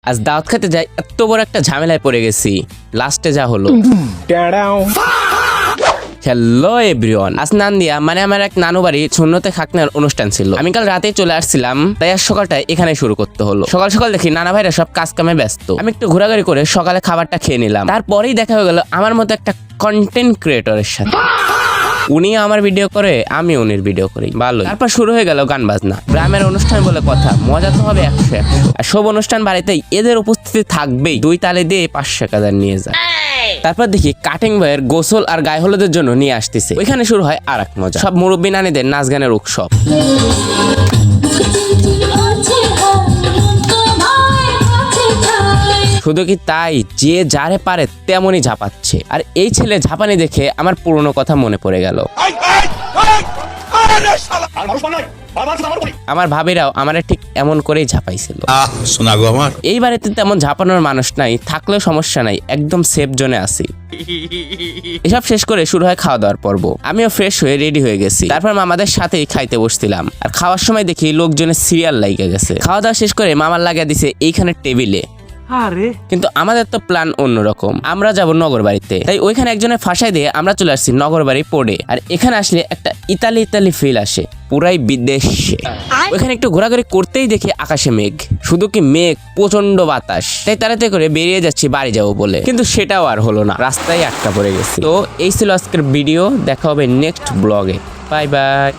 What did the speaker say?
আজ দাওয়াত খেতে যাই, এত বড় একটা ঝামেলায় পড়ে গেছি। লাস্টে যা হলো। হ্যালো এভরিওয়ান, আজ নান্দিয়া মানে আমার এক নানু বাড়ি শূন্যতে খাকনার অনুষ্ঠান ছিল। আমি কাল রাতেই চলে আসছিলাম, তাই আজ সকালটা এখানে শুরু করতে হলো। সকাল সকাল দেখি নানা ভাইরা সব কাজ কামে ব্যস্ত। আমি একটু ঘোরাঘুরি করে সকালে খাবারটা খেয়ে নিলাম। তারপরেই দেখা হয়ে গেল আমার মতো একটা কন্টেন্ট ক্রিয়েটরের সাথে। উনি আমার ভিডিও করে, আমি উনির ভিডিও করি, ভালো। তারপর শুরু হয়ে গেল গান বাজনা। গ্রামের অনুষ্ঠান বলে কথা, মজা তো হবে 100। আর সব অনুষ্ঠান বাড়িতেই এদের উপস্থিতি থাকবেই। 2 তালে দিয়ে 500 নিয়ে যায়। তারপর দেখি কাটিং বয়ের গোসল আর গায়ে হলুদের জন্য নিয়ে আসতেছে। ওইখানে শুরু হয় আর এক মজা, সব মুরব্বী নানীদের নাচ গানের উৎসব। শুধু কি তাই, যে যারে পারে তেমনই ঝাঁপাচ্ছে। আর এই ছেলে ঝাঁপানি দেখে আমার পুরনো কথা মনে পড়ে গেল। আমার ভাবিরাও আমার ঠিক এমন করেই ঝাঁপাইছিল। এই বাড়িতে তেমন ঝাঁপানোর মানুষ নাই, থাকলেও সমস্যা নাই, একদম সেফ জোনে আছি। এসব শেষ করে শুরু হয় খাওয়া দাওয়ার পর্ব। আমিও ফ্রেশ হয়ে রেডি হয়ে গেছি। তারপর মামাদের সাথেই খাইতে বসছিলাম। আর খাওয়ার সময় দেখি লোকজনের সিরিয়াল লাইগা গেছে। খাওয়া দাওয়া শেষ করে মামার লাগিয়ে দিছে এইখানে টেবিলে। কিন্তু আমাদের তো প্ল্যান অন্যরকম, আমরা যাব নগর বাড়িতে। তাই ওইখানে একজনের ফাঁসাই দিয়ে আমরা চলে আসছি নগর বাড়ি পড়ে। আর এখানে আসলে একটা ইতালি ফিল আসে, পুরাই বিদেশে। ওইখানে একটু ঘোরাঘুরি করতেই দেখি আকাশে মেঘ, শুধু কি মেঘ, প্রচন্ড বাতাস। তাই তাড়াতাড়ি করে বেরিয়ে যাচ্ছি বাড়ি যাবো বলে, কিন্তু সেটাও আর হলো না, রাস্তায় আটকা পড়ে গেছি। তো এই ছিল আজকের ভিডিও, দেখা হবে নেক্সট ব্লগে। Bye bye.